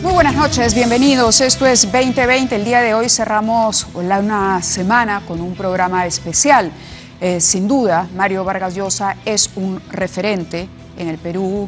Muy buenas noches, bienvenidos. Esto es 2020. El día de hoy cerramos una semana con un programa especial. Sin duda, Mario Vargas Llosa es un referente en el Perú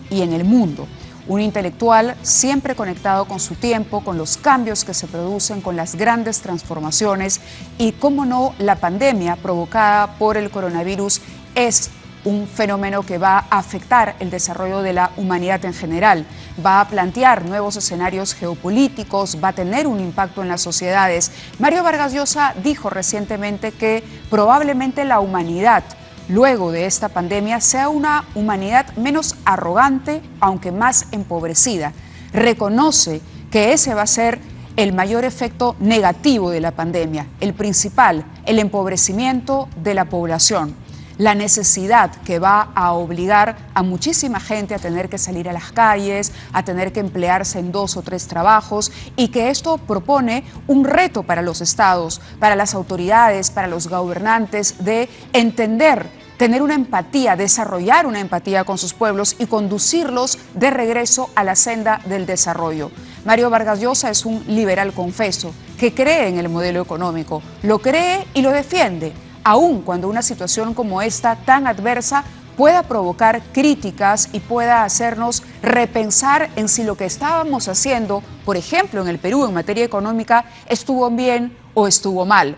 y en el mundo. Un intelectual siempre conectado con su tiempo, con los cambios que se producen, con las grandes transformaciones y, cómo no, la pandemia provocada por el coronavirus es un fenómeno que va a afectar el desarrollo de la humanidad en general, va a plantear nuevos escenarios geopolíticos, va a tener un impacto en las sociedades. Mario Vargas Llosa dijo recientemente que probablemente la humanidad, luego de esta pandemia, sea una humanidad menos arrogante, aunque más empobrecida. Reconoce que ese va a ser el mayor efecto negativo de la pandemia, el principal, el empobrecimiento de la población. La necesidad que va a obligar a muchísima gente a tener que salir a las calles, a tener que emplearse en 2 o 3 trabajos, y que esto propone un reto para los estados, para las autoridades, para los gobernantes, de entender, tener una empatía, desarrollar una empatía con sus pueblos y conducirlos de regreso a la senda del desarrollo. Mario Vargas Llosa es un liberal confeso que cree en el modelo económico, lo cree y lo defiende, aun cuando una situación como esta, tan adversa, pueda provocar críticas y pueda hacernos repensar en si lo que estábamos haciendo, por ejemplo, en el Perú en materia económica, estuvo bien o estuvo mal.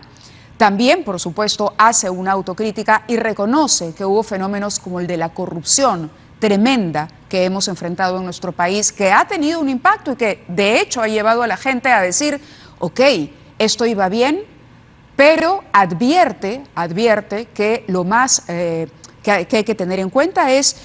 También, por supuesto, hace una autocrítica y reconoce que hubo fenómenos como el de la corrupción tremenda que hemos enfrentado en nuestro país, que ha tenido un impacto y que, de hecho, ha llevado a la gente a decir, ok, esto iba bien, pero advierte que lo más que hay que tener en cuenta es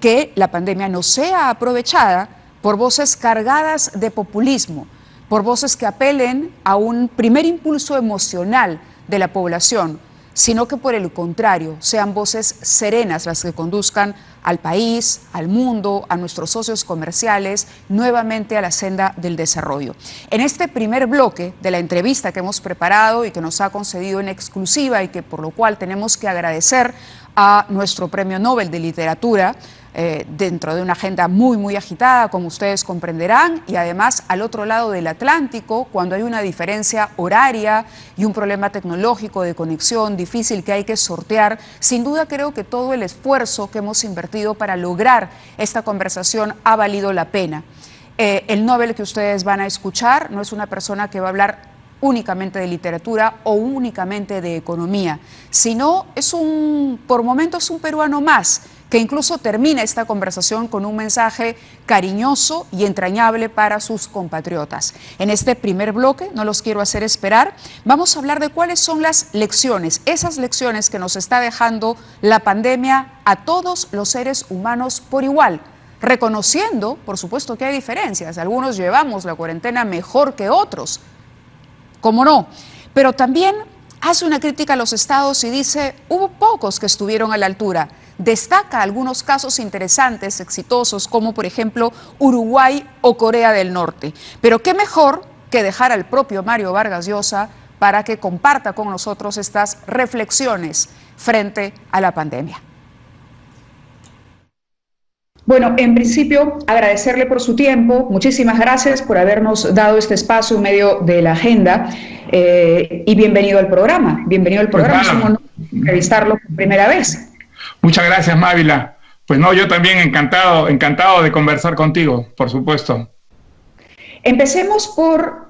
que la pandemia no sea aprovechada por voces cargadas de populismo, por voces que apelen a un primer impulso emocional de la población, sino que por el contrario sean voces serenas las que conduzcan al país, al mundo, a nuestros socios comerciales, nuevamente a la senda del desarrollo. En este primer bloque de la entrevista que hemos preparado y que nos ha concedido en exclusiva y que por lo cual tenemos que agradecer a nuestro Premio Nobel de Literatura, dentro de una agenda muy agitada, como ustedes comprenderán, y además al otro lado del Atlántico, cuando hay una diferencia horaria y un problema tecnológico de conexión difícil que hay que sortear, sin duda creo que todo el esfuerzo que hemos invertido para lograr esta conversación ha valido la pena. El Nobel que ustedes van a escuchar no es una persona que va a hablar únicamente de literatura o únicamente de economía, sino por momentos un peruano más, que incluso termina esta conversación con un mensaje cariñoso y entrañable para sus compatriotas. En este primer bloque, no los quiero hacer esperar, vamos a hablar de cuáles son las lecciones, esas lecciones que nos está dejando la pandemia a todos los seres humanos por igual, reconociendo, por supuesto, que hay diferencias. Algunos llevamos la cuarentena mejor que otros, ¿cómo no? Pero también hace una crítica a los estados y dice, hubo pocos que estuvieron a la altura. Destaca algunos casos interesantes, exitosos, como por ejemplo Uruguay o Corea del Norte. Pero qué mejor que dejar al propio Mario Vargas Llosa para que comparta con nosotros estas reflexiones frente a la pandemia. Bueno, en principio, agradecerle por su tiempo. Muchísimas gracias por habernos dado este espacio en medio de la agenda y bienvenido al programa. Bienvenido al programa. Es un honor entrevistarlo por primera vez. Muchas gracias, Mávila. Pues no, yo también encantado de conversar contigo, por supuesto. Empecemos por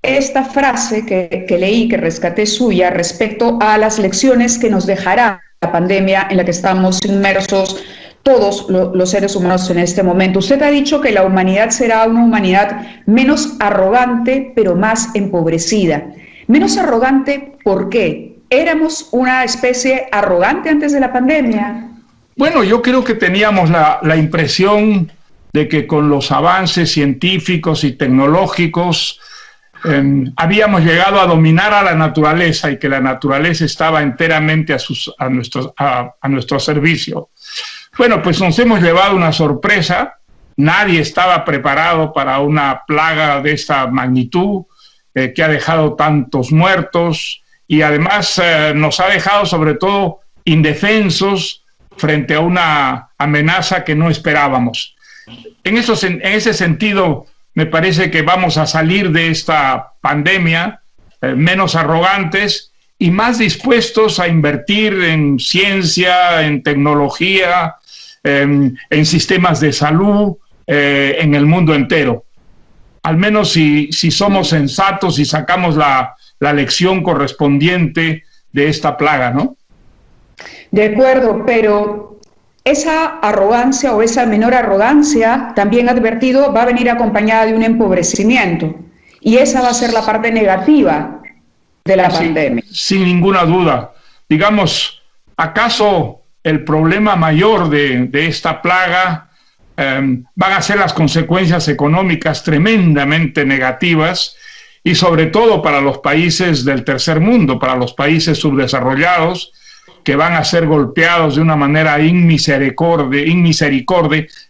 esta frase que leí, que rescaté suya, respecto a las lecciones que nos dejará la pandemia en la que estamos inmersos todos los seres humanos en este momento. Usted ha dicho que la humanidad será una humanidad menos arrogante, pero más empobrecida. Menos arrogante, ¿por qué? ¿Éramos una especie arrogante antes de la pandemia? Bueno, yo creo que teníamos la impresión de que con los avances científicos y tecnológicos habíamos llegado a dominar a la naturaleza y que la naturaleza estaba enteramente a nuestro servicio. Bueno, pues nos hemos llevado una sorpresa. Nadie estaba preparado para una plaga de esta magnitud que ha dejado tantos muertos y además nos ha dejado sobre todo indefensos frente a una amenaza que no esperábamos. En ese sentido, Me parece que vamos a salir de esta pandemia menos arrogantes y más dispuestos a invertir en ciencia, en tecnología, en sistemas de salud, en el mundo entero. Al menos si somos sensatos y sacamos la lección correspondiente de esta plaga, ¿no? De acuerdo, pero esa arrogancia o esa menor arrogancia, también advertido, va a venir acompañada de un empobrecimiento. Y esa va a ser la parte negativa de la pandemia. Sin ninguna duda. Digamos, ¿acaso el problema mayor de esta plaga van a ser las consecuencias económicas tremendamente negativas y sobre todo para los países del tercer mundo, para los países subdesarrollados, que van a ser golpeados de una manera inmisericorde?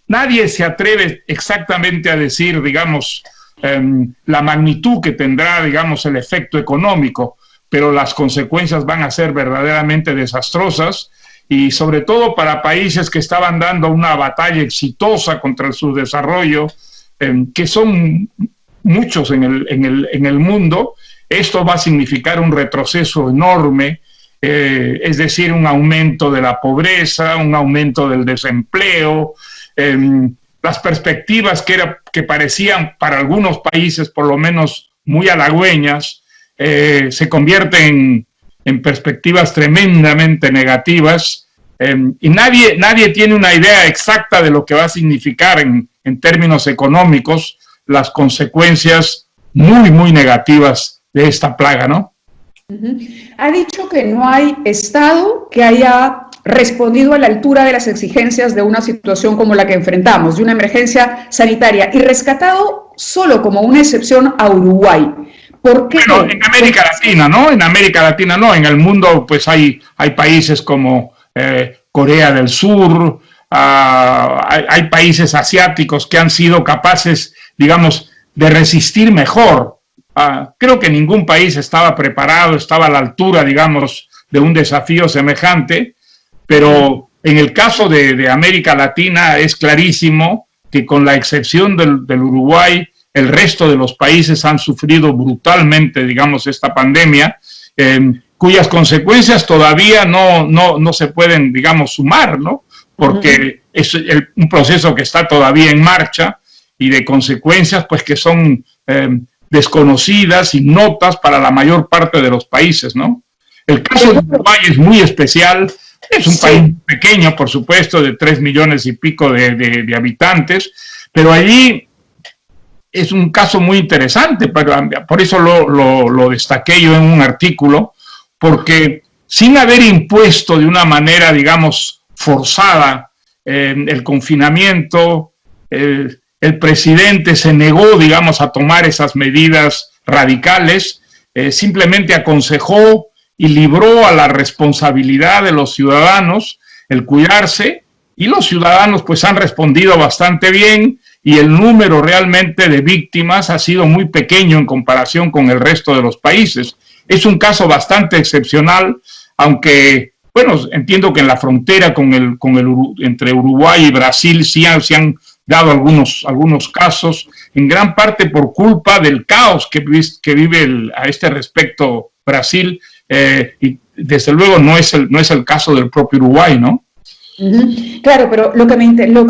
Nadie se atreve exactamente a decir, digamos, la magnitud que tendrá, digamos, el efecto económico, pero las consecuencias van a ser verdaderamente desastrosas y sobre todo para países que estaban dando una batalla exitosa contra el subdesarrollo, que son muchos en el mundo. Esto va a significar un retroceso enorme, es decir, un aumento de la pobreza, un aumento del desempleo. Las perspectivas que parecían para algunos países por lo menos muy halagüeñas, se convierten en perspectivas tremendamente negativas, y nadie tiene una idea exacta de lo que va a significar en términos económicos las consecuencias muy, muy negativas de esta plaga, ¿no? Ha dicho que no hay Estado que haya respondido a la altura de las exigencias de una situación como la que enfrentamos, de una emergencia sanitaria, y rescatado solo como una excepción a Uruguay. ¿Por qué? Bueno, en América Latina, ¿no? En América Latina no, en el mundo pues hay países como Corea del Sur, hay países asiáticos que han sido capaces, digamos, de resistir mejor. Creo que ningún país estaba preparado, estaba a la altura, digamos, de un desafío semejante, pero en el caso de América Latina es clarísimo que con la excepción del Uruguay, el resto de los países han sufrido brutalmente, digamos, esta pandemia, cuyas consecuencias todavía no se pueden, digamos, sumar, ¿no? Porque es un proceso que está todavía en marcha y de consecuencias, pues, que son desconocidas, ignotas para la mayor parte de los países, ¿no? El caso de Uruguay es muy especial. Es un país pequeño, por supuesto, de 3 millones y pico de habitantes, pero allí es un caso muy interesante, por eso lo destaqué yo en un artículo, porque sin haber impuesto de una manera, digamos, forzada el confinamiento, el presidente se negó, digamos, a tomar esas medidas radicales, simplemente aconsejó y libró a la responsabilidad de los ciudadanos el cuidarse, y los ciudadanos pues han respondido bastante bien, y el número realmente de víctimas ha sido muy pequeño en comparación con el resto de los países. Es un caso bastante excepcional, aunque, bueno, entiendo que en la frontera entre Uruguay y Brasil sí han dado algunos casos, en gran parte por culpa del caos que vive a este respecto Brasil, y desde luego no es el caso del propio Uruguay, ¿no? Claro, pero lo que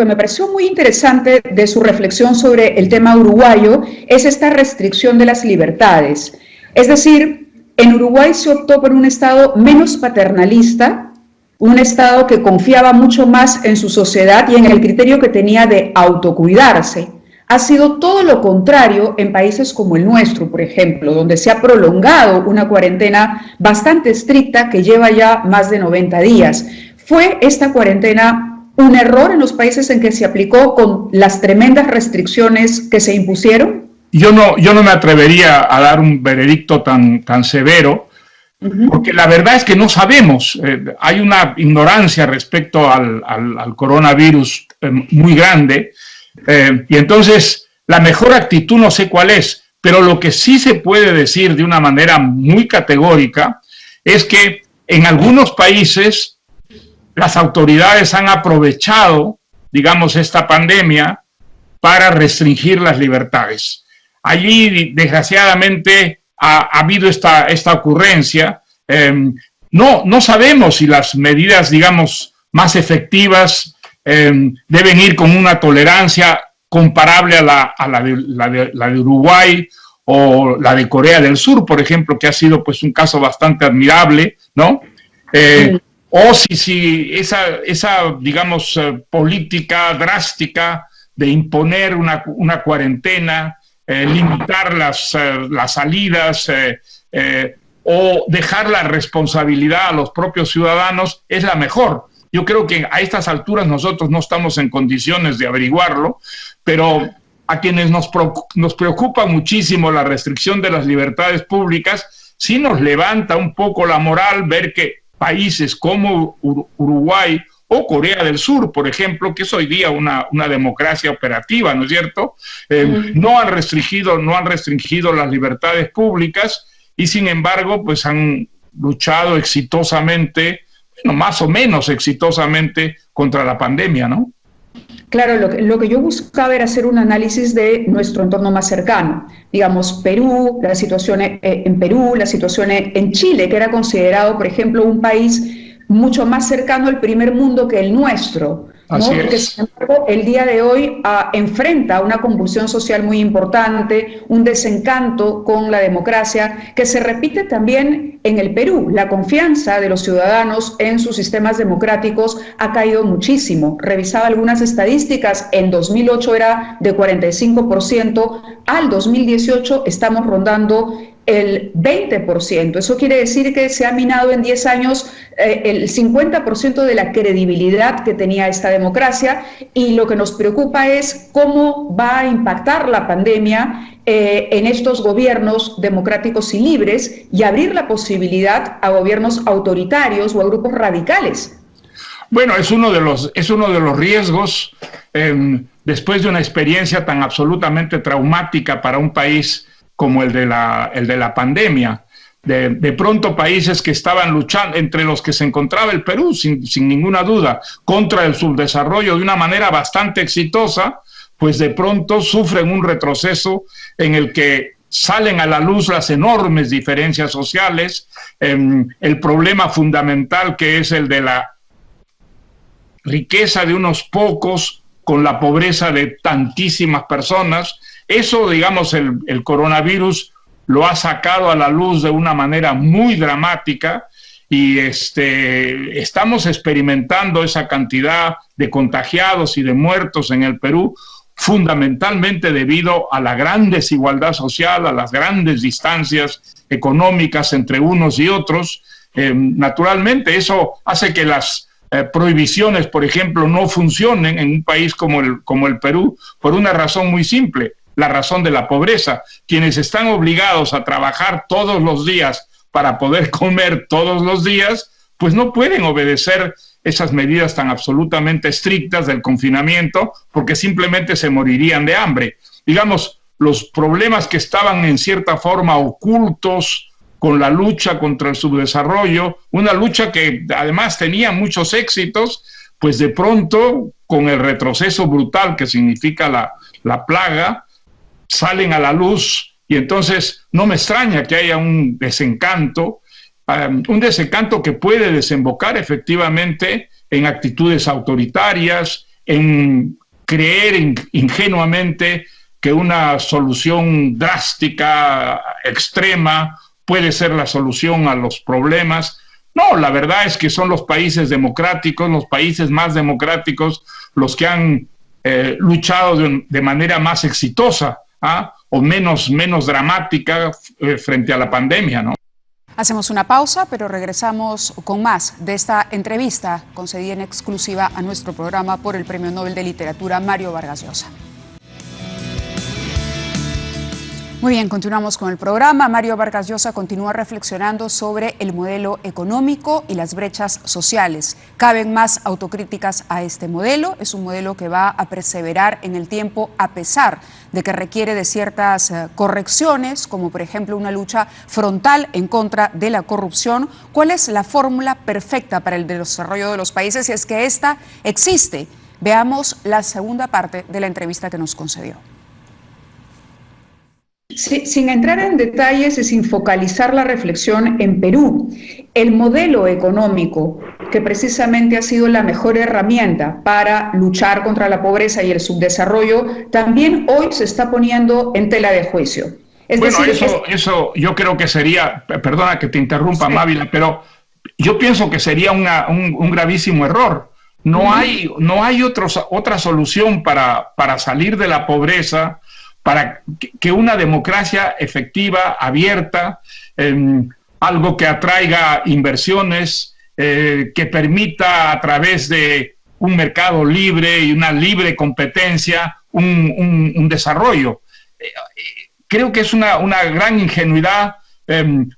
me pareció muy interesante de su reflexión sobre el tema uruguayo es esta restricción de las libertades. Es decir, en Uruguay se optó por un Estado menos paternalista, un Estado que confiaba mucho más en su sociedad y en el criterio que tenía de autocuidarse. Ha sido todo lo contrario en países como el nuestro, por ejemplo, donde se ha prolongado una cuarentena bastante estricta que lleva ya más de 90 días. ¿Fue esta cuarentena un error en los países en que se aplicó con las tremendas restricciones que se impusieron? Yo no me atrevería a dar un veredicto tan severo, porque la verdad es que no sabemos. Hay una ignorancia respecto al coronavirus muy grande, y entonces la mejor actitud no sé cuál es, pero lo que sí se puede decir de una manera muy categórica es que en algunos países las autoridades han aprovechado, digamos, esta pandemia para restringir las libertades. Allí, desgraciadamente, ha habido esta ocurrencia. No sabemos si las medidas, digamos, más efectivas deben ir con una tolerancia comparable a la de Uruguay o la de Corea del Sur, por ejemplo, que ha sido pues un caso bastante admirable, ¿no? O si esa digamos, política drástica de imponer una cuarentena, limitar las salidas o dejar la responsabilidad a los propios ciudadanos es la mejor. Yo creo que a estas alturas nosotros no estamos en condiciones de averiguarlo, pero a quienes nos preocupa muchísimo la restricción de las libertades públicas, sí nos levanta un poco la moral ver que países como Uruguay o Corea del Sur, por ejemplo, que es hoy día una democracia operativa, ¿no es cierto? No han restringido las libertades públicas y sin embargo, pues han luchado exitosamente, bueno, más o menos exitosamente contra la pandemia, ¿no? Claro, lo que yo buscaba era hacer un análisis de nuestro entorno más cercano. Digamos, Perú, la situación en Perú, la situación en Chile, que era considerado, por ejemplo, un país mucho más cercano al primer mundo que el nuestro, ¿no? Porque, sin embargo, el día de hoy enfrenta una convulsión social muy importante, un desencanto con la democracia, que se repite también en el Perú. La confianza de los ciudadanos en sus sistemas democráticos ha caído muchísimo. Revisaba algunas estadísticas, en 2008 era de 45%, al 2018 estamos rondando el 20%. Eso quiere decir que se ha minado en 10 años el 50% de la credibilidad que tenía esta democracia, y lo que nos preocupa es cómo va a impactar la pandemia en estos gobiernos democráticos y libres y abrir la posibilidad a gobiernos autoritarios o a grupos radicales. Bueno, es uno de los riesgos después de una experiencia tan absolutamente traumática para un país como el de la pandemia. De pronto países que estaban luchando, entre los que se encontraba el Perú, sin ninguna duda, contra el subdesarrollo de una manera bastante exitosa, pues de pronto sufren un retroceso en el que salen a la luz las enormes diferencias sociales, el problema fundamental que es el de la riqueza de unos pocos con la pobreza de tantísimas personas. Eso, digamos, el coronavirus lo ha sacado a la luz de una manera muy dramática y estamos experimentando esa cantidad de contagiados y de muertos en el Perú, fundamentalmente debido a la gran desigualdad social, a las grandes distancias económicas entre unos y otros. Naturalmente, eso hace que las prohibiciones, por ejemplo, no funcionen en un país como el Perú, por una razón muy simple: la razón de la pobreza. Quienes están obligados a trabajar todos los días para poder comer todos los días, pues no pueden obedecer esas medidas tan absolutamente estrictas del confinamiento, porque simplemente se morirían de hambre. Digamos, los problemas que estaban en cierta forma ocultos con la lucha contra el subdesarrollo, una lucha que además tenía muchos éxitos, pues de pronto, con el retroceso brutal que significa la plaga, salen a la luz, y entonces no me extraña que haya un desencanto que puede desembocar efectivamente en actitudes autoritarias, en creer ingenuamente que una solución drástica, extrema, puede ser la solución a los problemas. No, la verdad es que son los países democráticos, los países más democráticos, los que han luchado de manera más exitosa, o menos dramática frente a la pandemia, ¿no? Hacemos una pausa, pero regresamos con más de esta entrevista concedida en exclusiva a nuestro programa por el Premio Nobel de Literatura Mario Vargas Llosa. Muy bien, continuamos con el programa. Mario Vargas Llosa continúa reflexionando sobre el modelo económico y las brechas sociales. ¿Caben más autocríticas a este modelo? Es un modelo que va a perseverar en el tiempo a pesar de que requiere de ciertas correcciones, como por ejemplo una lucha frontal en contra de la corrupción. ¿Cuál es la fórmula perfecta para el desarrollo de los países, si es que esta existe? Veamos la segunda parte de la entrevista que nos concedió. Sí, sin entrar en detalles y sin focalizar la reflexión en Perú, el modelo económico, que precisamente ha sido la mejor herramienta para luchar contra la pobreza y el subdesarrollo, también hoy se está poniendo en tela de juicio. Eso yo creo que sería, perdona que te interrumpa, sí, Mávila, pero yo pienso que sería un gravísimo error. No hay otra solución para salir de la pobreza, para que una democracia efectiva, abierta, algo que atraiga inversiones, que permita a través de un mercado libre y una libre competencia un desarrollo. Creo que es una gran ingenuidad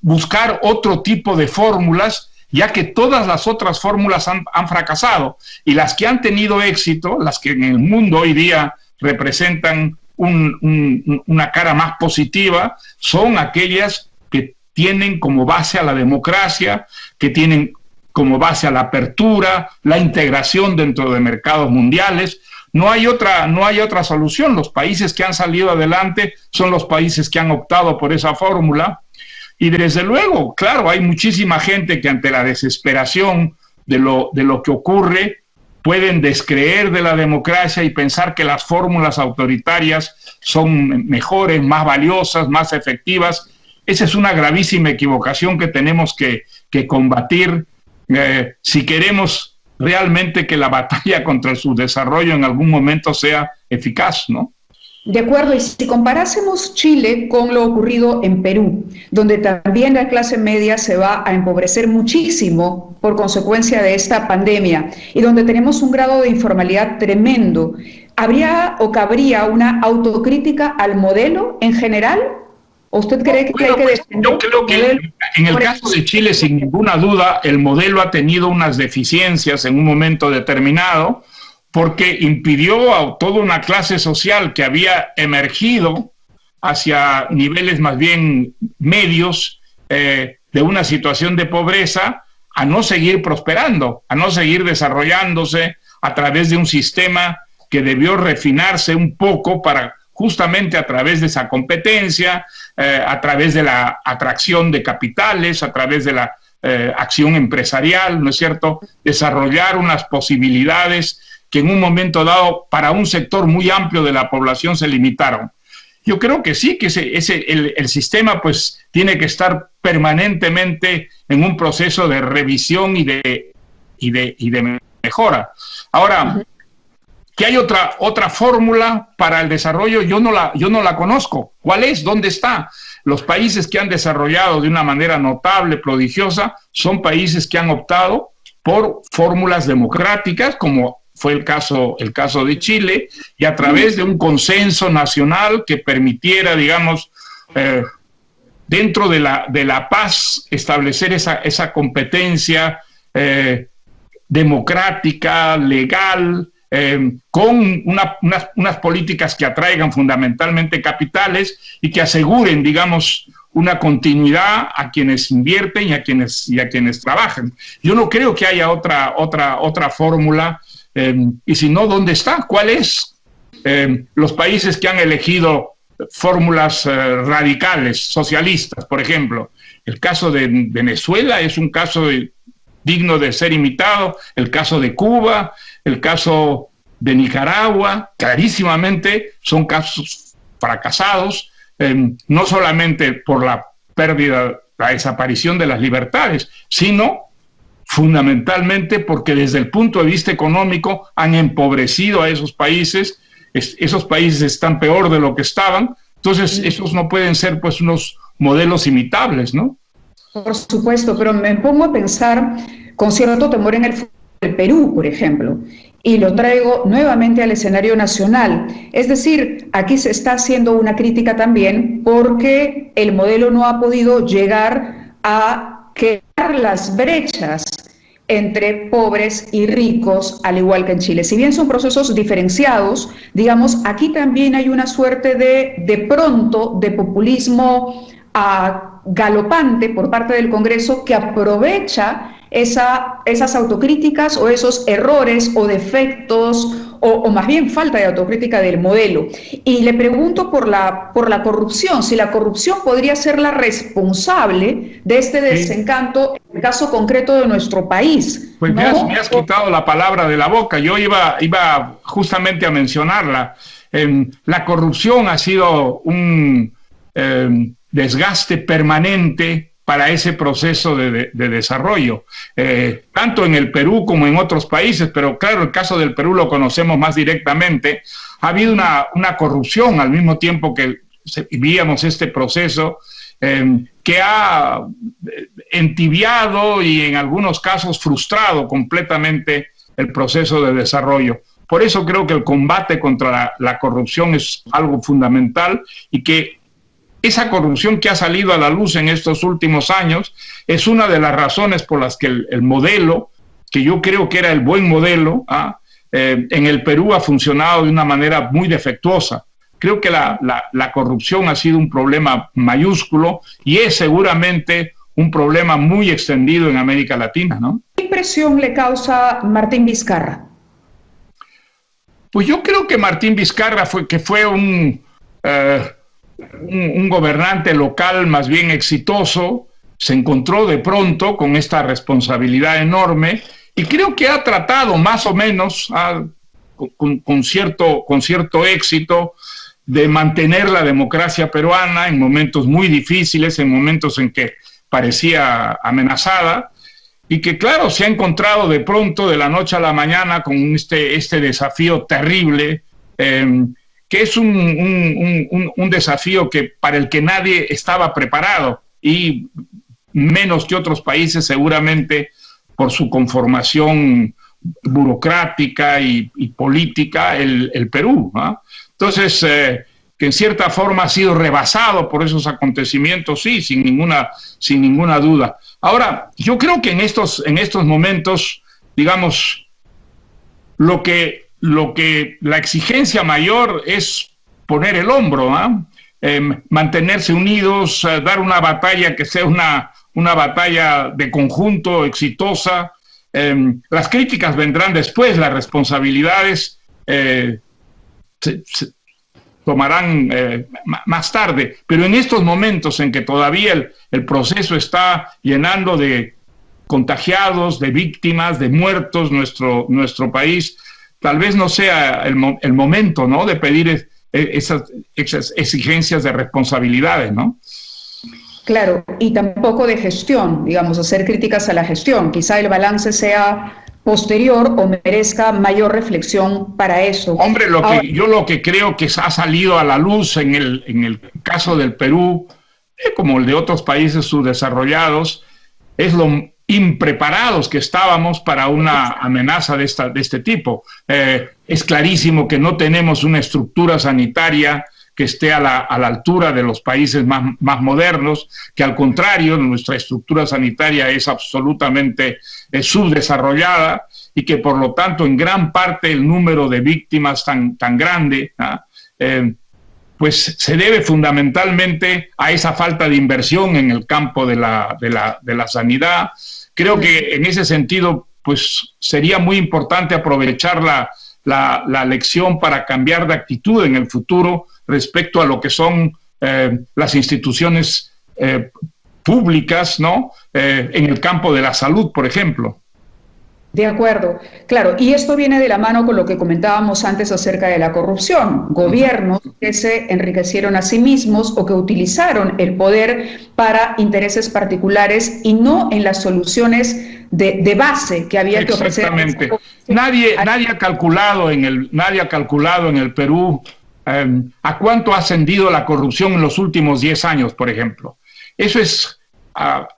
buscar otro tipo de fórmulas, ya que todas las otras fórmulas han fracasado, y las que han tenido éxito, las que en el mundo hoy día representan una cara más positiva, son aquellas que tienen como base a la democracia, que tienen como base a la apertura, la integración dentro de mercados mundiales. No hay otra solución. Los países que han salido adelante son los países que han optado por esa fórmula. Y desde luego, claro, hay muchísima gente que ante la desesperación de lo que ocurre pueden descreer de la democracia y pensar que las fórmulas autoritarias son mejores, más valiosas, más efectivas. Esa es una gravísima equivocación que tenemos que combatir si queremos realmente que la batalla contra el subdesarrollo en algún momento sea eficaz, ¿no? De acuerdo, y si comparásemos Chile con lo ocurrido en Perú, donde también la clase media se va a empobrecer muchísimo por consecuencia de esta pandemia y donde tenemos un grado de informalidad tremendo, ¿habría o cabría una autocrítica al modelo en general? ¿O usted cree que hay que defender? Yo creo que en el caso de Chile, sin ninguna duda, el modelo ha tenido unas deficiencias en un momento determinado, porque impidió a toda una clase social que había emergido hacia niveles más bien medios de una situación de pobreza a no seguir prosperando, a no seguir desarrollándose a través de un sistema que debió refinarse un poco para justamente a través de esa competencia, a través de la atracción de capitales, a través de la acción empresarial, ¿no es cierto?, desarrollar unas posibilidades que en un momento dado para un sector muy amplio de la población se limitaron. Yo creo que sí, que el sistema pues tiene que estar permanentemente en un proceso de revisión y de mejora. Ahora, que hay otra fórmula para el desarrollo, yo no la conozco. ¿Cuál es? ¿Dónde está? Los países que han desarrollado de una manera notable, prodigiosa, son países que han optado por fórmulas democráticas, como fue el caso de Chile, y a través de un consenso nacional que permitiera, digamos, dentro de la paz, establecer esa competencia democrática, legal, con unas políticas que atraigan fundamentalmente capitales y que aseguren, digamos, una continuidad a quienes invierten y a quienes trabajan. Yo no creo que haya otra fórmula. Y si no, ¿dónde está? ¿Cuál es? Los países que han elegido fórmulas radicales, socialistas, por ejemplo. El caso de Venezuela es un caso digno de ser imitado, el caso de Cuba, el caso de Nicaragua, clarísimamente son casos fracasados, no solamente por la desaparición de las libertades, sino fundamentalmente porque desde el punto de vista económico han empobrecido a esos países están peor de lo que estaban, entonces esos no pueden ser pues unos modelos imitables, ¿no? Por supuesto, pero me pongo a pensar con cierto temor en el Perú, por ejemplo, y lo traigo nuevamente al escenario nacional. Es decir, aquí se está haciendo una crítica también porque el modelo no ha podido llegar a crear las brechas entre pobres y ricos, al igual que en Chile. Si bien son procesos diferenciados, digamos, aquí también hay una suerte de pronto de populismo galopante por parte del Congreso que aprovecha esas autocríticas o esos errores o defectos o más bien falta de autocrítica del modelo. Y le pregunto por la corrupción, si la corrupción podría ser la responsable de este desencanto en el caso concreto de nuestro país. Pues ¿no? me has quitado la palabra de la boca, yo iba justamente a mencionarla. La corrupción ha sido un desgaste permanente para ese proceso de desarrollo, tanto en el Perú como en otros países, pero claro, el caso del Perú lo conocemos más directamente. Ha habido una corrupción al mismo tiempo que vivíamos este proceso que ha entibiado y en algunos casos frustrado completamente el proceso de desarrollo. Por eso creo que el combate contra la corrupción es algo fundamental y que esa corrupción que ha salido a la luz en estos últimos años es una de las razones por las que el modelo, que yo creo que era el buen modelo, en el Perú ha funcionado de una manera muy defectuosa. Creo que la corrupción ha sido un problema mayúsculo y es seguramente un problema muy extendido en América Latina, ¿no? ¿Qué impresión le causa Martín Vizcarra? Pues yo creo que Martín Vizcarra fue un gobernante local más bien exitoso, se encontró de pronto con esta responsabilidad enorme y creo que ha tratado más o menos con cierto éxito de mantener la democracia peruana en momentos muy difíciles, en momentos en que parecía amenazada, y que claro, se ha encontrado de pronto de la noche a la mañana con este desafío terrible, que es un desafío para el que nadie estaba preparado, y menos que otros países seguramente por su conformación burocrática y política, el Perú, ¿no? Entonces, que en cierta forma ha sido rebasado por esos acontecimientos, sí, sin ninguna duda. Ahora, yo creo que en estos momentos, digamos, lo que la exigencia mayor es poner el hombro, mantenerse unidos, dar una batalla que sea una batalla de conjunto exitosa. Las críticas vendrán después, las responsabilidades se tomarán más tarde, pero en estos momentos en que todavía el proceso está llenando de contagiados, de víctimas, de muertos nuestro país, tal vez no sea el momento, ¿no?, de pedir esas exigencias de responsabilidades, ¿no? Claro, y tampoco de gestión, digamos, hacer críticas a la gestión. Quizá el balance sea posterior o merezca mayor reflexión para eso. Hombre, yo lo que creo que ha salido a la luz en el caso del Perú, como el de otros países subdesarrollados, es lo impreparados que estábamos para una amenaza de este tipo. Es clarísimo que no tenemos una estructura sanitaria que esté a la altura de los países más modernos, que al contrario, nuestra estructura sanitaria es absolutamente subdesarrollada y que por lo tanto en gran parte el número de víctimas tan grande, pues se debe fundamentalmente a esa falta de inversión en el campo de la sanidad. Creo que en ese sentido pues sería muy importante aprovechar la lección para cambiar de actitud en el futuro respecto a lo que son las instituciones públicas, ¿no? En el campo de la salud, por ejemplo. De acuerdo, claro, y esto viene de la mano con lo que comentábamos antes acerca de la corrupción. Gobiernos que se enriquecieron a sí mismos o que utilizaron el poder para intereses particulares y no en las soluciones de base que había que ofrecer. Exactamente. Nadie ha calculado en el Perú a cuánto ha ascendido la corrupción en los últimos 10 años, por ejemplo. Eso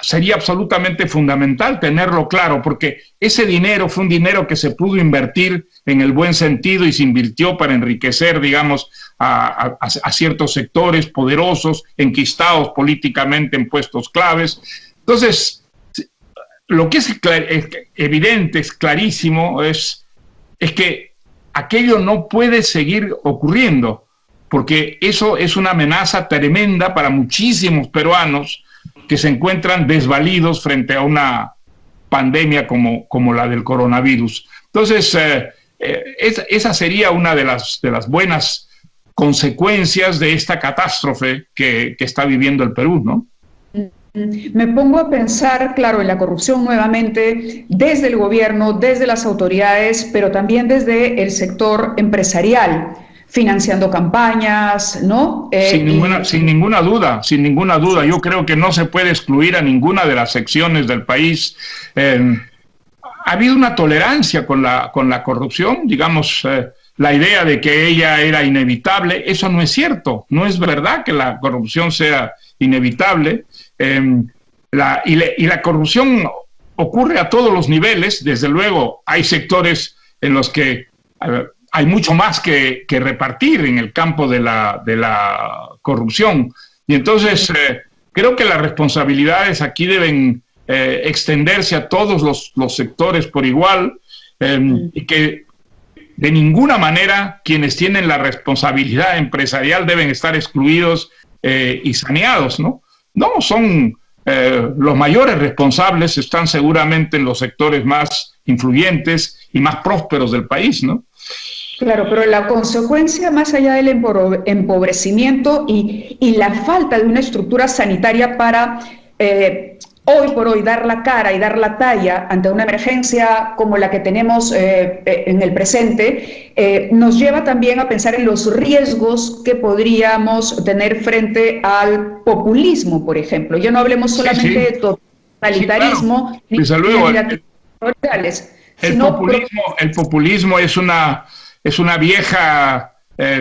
sería absolutamente fundamental tenerlo claro, porque ese dinero fue un dinero que se pudo invertir en el buen sentido y se invirtió para enriquecer, digamos, a ciertos sectores poderosos, enquistados políticamente en puestos claves. Entonces, lo que es evidente, es clarísimo, es que aquello no puede seguir ocurriendo, porque eso es una amenaza tremenda para muchísimos peruanos que se encuentran desvalidos frente a una pandemia como la del coronavirus. Entonces, esa sería una de las buenas consecuencias de esta catástrofe que está viviendo el Perú, ¿no? Me pongo a pensar, claro, en la corrupción nuevamente desde el gobierno, desde las autoridades, pero también desde el sector empresarial, financiando campañas, ¿no? Sin ninguna duda. Sí. Yo creo que no se puede excluir a ninguna de las secciones del país. Ha habido una tolerancia con la corrupción, digamos, la idea de que ella era inevitable, eso no es cierto, no es verdad que la corrupción sea inevitable. La corrupción ocurre a todos los niveles. Desde luego hay sectores en los que hay mucho más que repartir en el campo de la corrupción, y entonces creo que las responsabilidades aquí deben extenderse a todos los sectores por igual, y que de ninguna manera quienes tienen la responsabilidad empresarial deben estar excluidos y saneados, ¿no? No, son los mayores responsables, están seguramente en los sectores más influyentes y más prósperos del país, ¿no? Claro, pero la consecuencia, más allá del empobrecimiento y la falta de una estructura sanitaria para hoy por hoy dar la cara y dar la talla ante una emergencia como la que tenemos en el presente, nos lleva también a pensar en los riesgos que podríamos tener frente al populismo, por ejemplo. Ya no hablemos solamente de totalitarismo, ni de el populismo es una vieja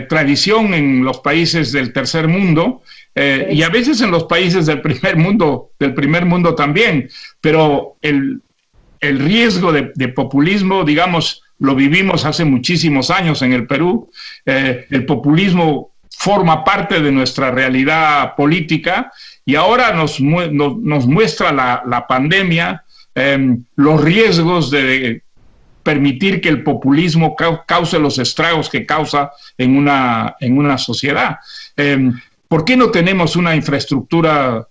tradición en los países del tercer mundo, y a veces en los países del primer mundo también, pero el riesgo de populismo, digamos, lo vivimos hace muchísimos años en el Perú. El populismo forma parte de nuestra realidad política, y ahora nos muestra la pandemia los riesgos de permitir que el populismo cause los estragos que causa en una sociedad. ¿Por qué no tenemos una infraestructura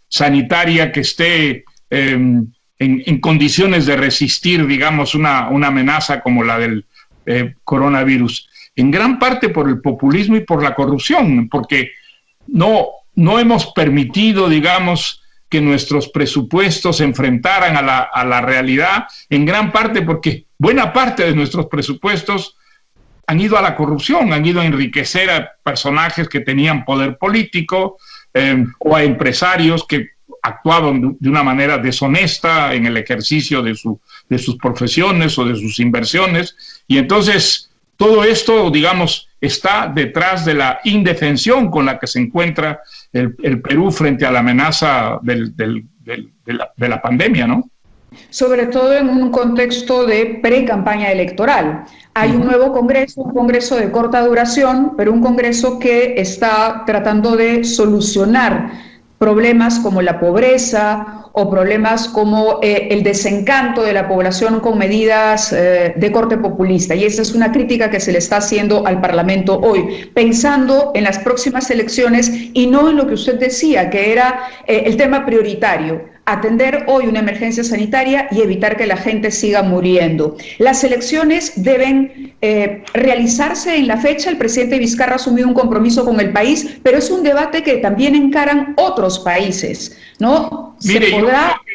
sanitaria que esté en condiciones de resistir, digamos, una amenaza como la del coronavirus? En gran parte por el populismo y por la corrupción, porque no hemos permitido, digamos, que nuestros presupuestos se enfrentaran a la realidad, en gran parte porque buena parte de nuestros presupuestos han ido a la corrupción, han ido a enriquecer a personajes que tenían poder político, o a empresarios que actuaban de una manera deshonesta en el ejercicio de sus profesiones o de sus inversiones. Y entonces todo esto, digamos, está detrás de la indefensión con la que se encuentra el Perú frente a la amenaza de la pandemia, ¿no? Sobre todo en un contexto de pre-campaña electoral. Hay un nuevo Congreso, un Congreso de corta duración, pero un Congreso que está tratando de solucionar problemas como la pobreza o problemas como el desencanto de la población con medidas de corte populista. Y esa es una crítica que se le está haciendo al Parlamento hoy, pensando en las próximas elecciones y no en lo que usted decía, que era el tema prioritario: atender hoy una emergencia sanitaria y evitar que la gente siga muriendo. Las elecciones deben realizarse en la fecha. El presidente Vizcarra ha asumido un compromiso con el país, pero es un debate que también encaran otros países, ¿no? Mire,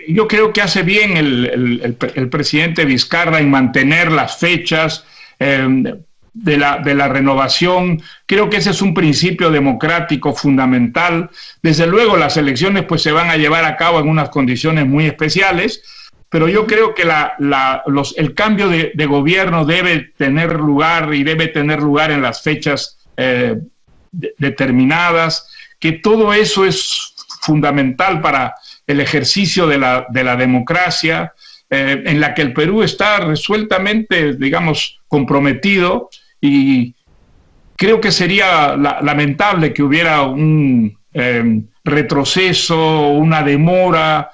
yo creo que hace bien el presidente Vizcarra en mantener las fechas de la renovación. Creo que ese es un principio democrático fundamental. Desde luego las elecciones pues se van a llevar a cabo en unas condiciones muy especiales, pero yo creo que el cambio de gobierno debe tener lugar en las fechas determinadas, que todo eso es fundamental para el ejercicio de la democracia, en la que el Perú está resueltamente, digamos, comprometido. Y creo que sería lamentable que hubiera un retroceso, una demora.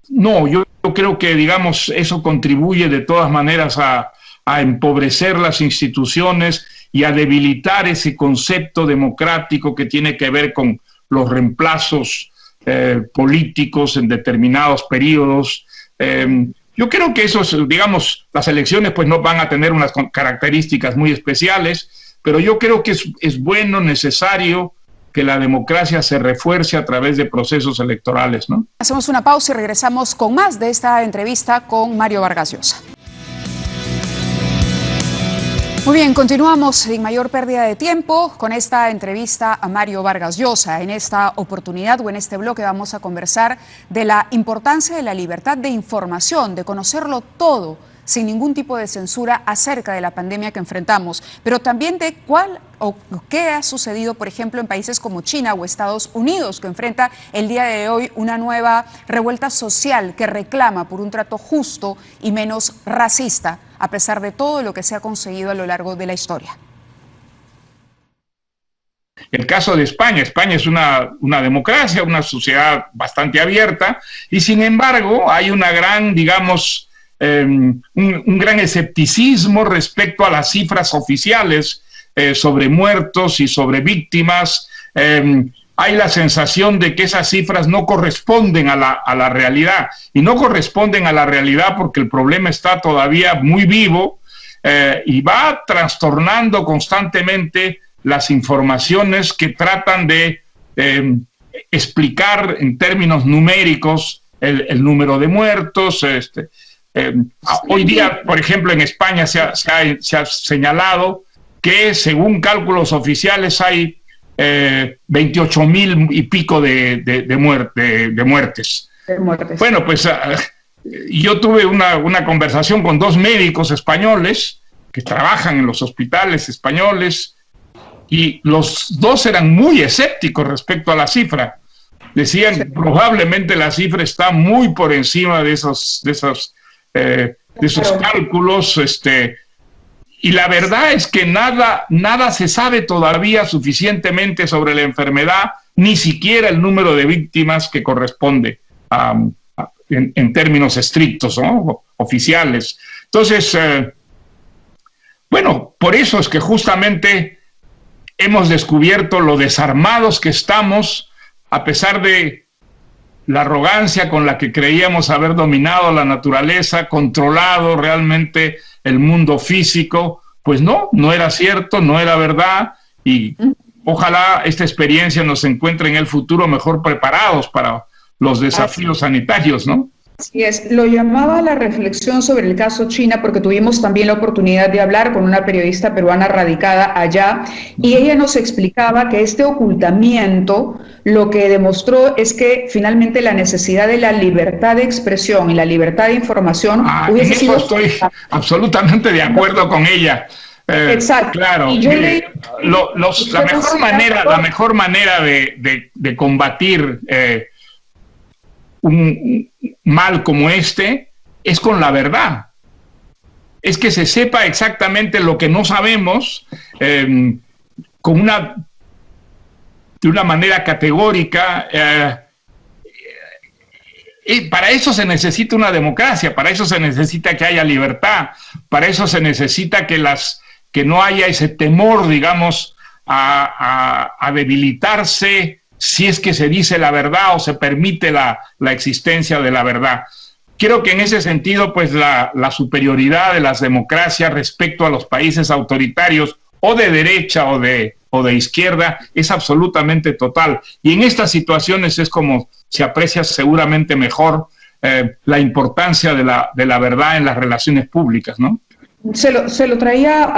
No, yo creo que, digamos, eso contribuye de todas maneras a empobrecer las instituciones y a debilitar ese concepto democrático que tiene que ver con los reemplazos políticos en determinados periodos. Yo creo que eso es, digamos, las elecciones pues no van a tener unas características muy especiales, pero yo creo que es bueno, necesario que la democracia se refuerce a través de procesos electorales, ¿no? Hacemos una pausa y regresamos con más de esta entrevista con Mario Vargas Llosa. Muy bien, continuamos sin mayor pérdida de tiempo con esta entrevista a Mario Vargas Llosa. En esta oportunidad o en este bloque vamos a conversar de la importancia de la libertad de información, de conocerlo todo, sin ningún tipo de censura acerca de la pandemia que enfrentamos, pero también de cuál o qué ha sucedido, por ejemplo, en países como China o Estados Unidos, que enfrenta el día de hoy una nueva revuelta social que reclama por un trato justo y menos racista, a pesar de todo lo que se ha conseguido a lo largo de la historia. El caso de España. España es una democracia, una sociedad bastante abierta, y sin embargo hay una gran, digamos, un gran escepticismo respecto a las cifras oficiales sobre muertos y sobre víctimas. Hay la sensación de que esas cifras no corresponden a la realidad, y no corresponden a la realidad porque el problema está todavía muy vivo y va trastornando constantemente las informaciones que tratan de explicar en términos numéricos el número de muertos. Hoy día, por ejemplo, en España se ha señalado que según cálculos oficiales hay 28,000 y pico de muertes. Bueno, pues yo tuve una conversación con 2 médicos españoles que trabajan en los hospitales españoles, y los 2 eran muy escépticos respecto a la cifra. Decían que probablemente la cifra está muy por encima de esos cálculos, y la verdad es que nada se sabe todavía suficientemente sobre la enfermedad, ni siquiera el número de víctimas que corresponde en términos estrictos, ¿no? Oficiales. Entonces, bueno, por eso es que justamente hemos descubierto lo desarmados que estamos, a pesar de la arrogancia con la que creíamos haber dominado la naturaleza, controlado realmente el mundo físico. Pues no era cierto, no era verdad, y ojalá esta experiencia nos encuentre en el futuro mejor preparados para los desafíos sanitarios, ¿no? Así es, lo llamaba a la reflexión sobre el caso China porque tuvimos también la oportunidad de hablar con una periodista peruana radicada allá, y ella nos explicaba que este ocultamiento lo que demostró es que finalmente la necesidad de la libertad de expresión y la libertad de información hubiese en sido... eso estoy absolutamente de acuerdo con ella. Exacto. Claro, y yo la mejor manera de combatir un mal como este es con la verdad. Es que se sepa exactamente lo que no sabemos de una manera categórica. Y para eso se necesita una democracia, para eso se necesita que haya libertad, para eso se necesita que no haya ese temor, digamos, a debilitarse si es que se dice la verdad o se permite la existencia de la verdad. Creo que en ese sentido, pues la superioridad de las democracias respecto a los países autoritarios o de derecha o de izquierda es absolutamente total. Y en estas situaciones es como se aprecia seguramente mejor la importancia de la verdad en las relaciones públicas, ¿no? Se lo traía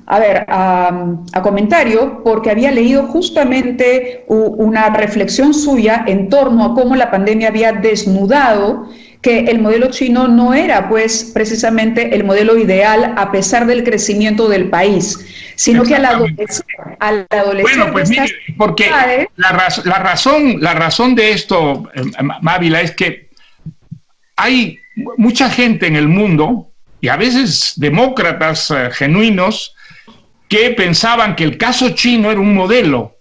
a comentario porque había leído justamente una reflexión suya en torno a cómo la pandemia había desnudado que el modelo chino no era pues precisamente el modelo ideal a pesar del crecimiento del país, sino que al adolescente bueno, pues mire, porque la razón de esto, Mávila, es que hay mucha gente en el mundo, y a veces demócratas genuinos, que pensaban que el caso chino era un modelo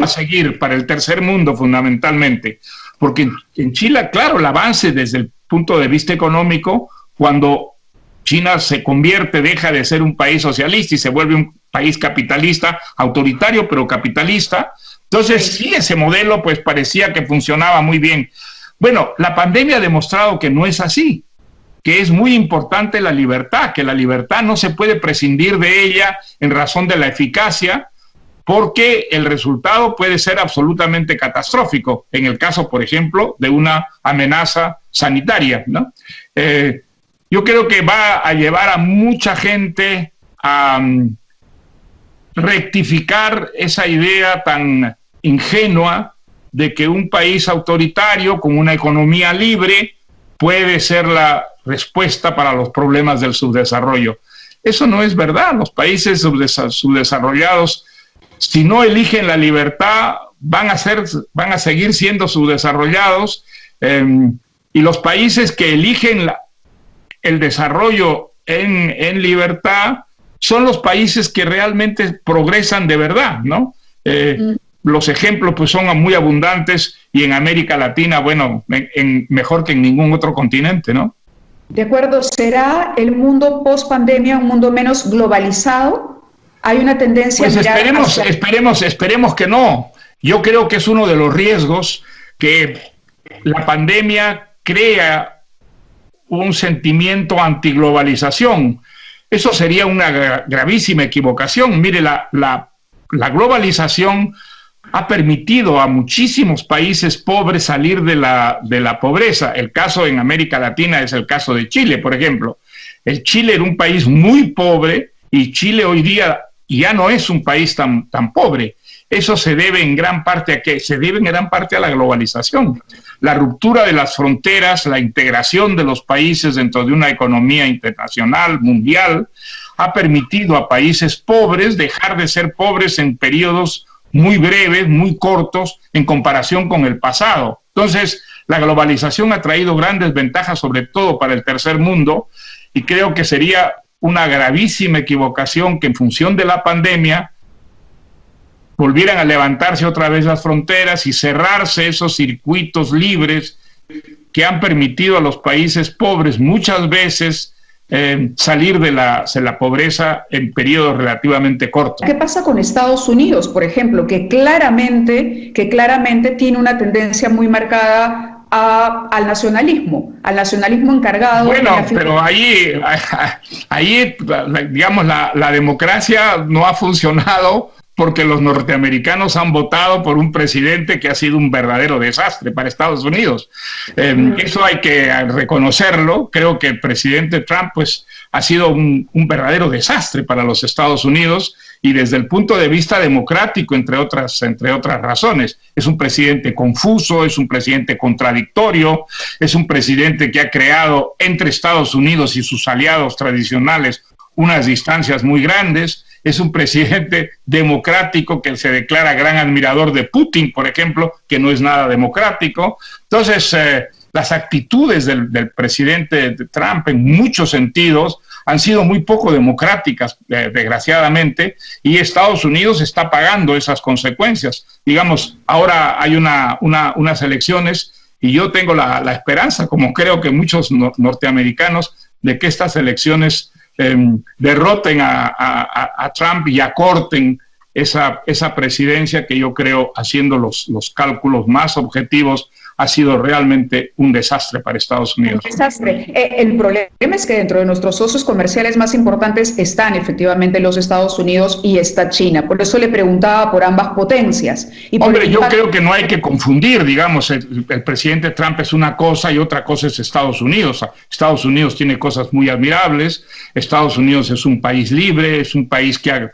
a seguir para el tercer mundo fundamentalmente. Porque en Chile, claro, el avance desde el punto de vista económico, cuando China se convierte, deja de ser un país socialista y se vuelve un país capitalista, autoritario pero capitalista, Entonces, sí, ese modelo pues parecía que funcionaba muy bien. Bueno, la pandemia ha demostrado que no es así, que es muy importante la libertad, que la libertad no se puede prescindir de ella en razón de la eficacia, porque el resultado puede ser absolutamente catastrófico, en el caso, por ejemplo, de una amenaza sanitaria, ¿no? Yo creo que va a llevar a mucha gente a rectificar esa idea tan ingenua de que un país autoritario con una economía libre puede ser la respuesta para los problemas del subdesarrollo. Eso no es verdad. Los países subdesarrollados, si no eligen la libertad, van a seguir siendo subdesarrollados, y los países que eligen el desarrollo en libertad son los países que realmente progresan de verdad, ¿no? Los ejemplos pues son muy abundantes, y en América Latina, bueno, mejor que en ningún otro continente, ¿no? De acuerdo, ¿será el mundo post-pandemia un mundo menos globalizado? ¿Hay una tendencia pues a mirar esperemos que no. Yo creo que es uno de los riesgos, que la pandemia crea un sentimiento antiglobalización. Eso sería una gravísima equivocación. Mire, la globalización ha permitido a muchísimos países pobres salir de la pobreza. El caso en América Latina es el caso de Chile, por ejemplo. El Chile era un país muy pobre, y Chile hoy día ya no es un país tan pobre. Eso se debe en gran parte a ¿qué? Se debe en gran parte a la globalización. La ruptura de las fronteras, la integración de los países dentro de una economía internacional, mundial, ha permitido a países pobres dejar de ser pobres en periodos muy breves, muy cortos, en comparación con el pasado. Entonces, la globalización ha traído grandes ventajas, sobre todo para el tercer mundo, y creo que sería una gravísima equivocación que en función de la pandemia volvieran a levantarse otra vez las fronteras y cerrarse esos circuitos libres que han permitido a los países pobres muchas veces salir de la pobreza en periodos relativamente cortos. ¿Qué pasa con Estados Unidos, por ejemplo, que claramente tiene una tendencia muy marcada al nacionalismo encargado? Bueno, pero ahí digamos, la democracia no ha funcionado, porque los norteamericanos han votado por un presidente que ha sido un verdadero desastre para Estados Unidos. Eso hay que reconocerlo. Creo que el presidente Trump pues, ha sido un verdadero desastre para los Estados Unidos, y desde el punto de vista democrático, entre otras razones. Es un presidente confuso, es un presidente contradictorio, es un presidente que ha creado entre Estados Unidos y sus aliados tradicionales unas distancias muy grandes. Es un presidente democrático que se declara gran admirador de Putin, por ejemplo, que no es nada democrático. Entonces, las actitudes del presidente Trump en muchos sentidos han sido muy poco democráticas, desgraciadamente, y Estados Unidos está pagando esas consecuencias. Digamos, ahora hay unas elecciones, y yo tengo la esperanza, como creo que muchos norteamericanos, de que estas elecciones derroten a Trump y acorten esa presidencia que yo creo, haciendo los cálculos más objetivos, ha sido realmente un desastre para Estados Unidos. Un desastre. El problema es que dentro de nuestros socios comerciales más importantes están efectivamente los Estados Unidos y está China. Por eso le preguntaba por ambas potencias. Hombre, yo creo que no hay que confundir, digamos, el presidente Trump es una cosa y otra cosa es Estados Unidos. Estados Unidos tiene cosas muy admirables. Estados Unidos es un país libre, es un país que ha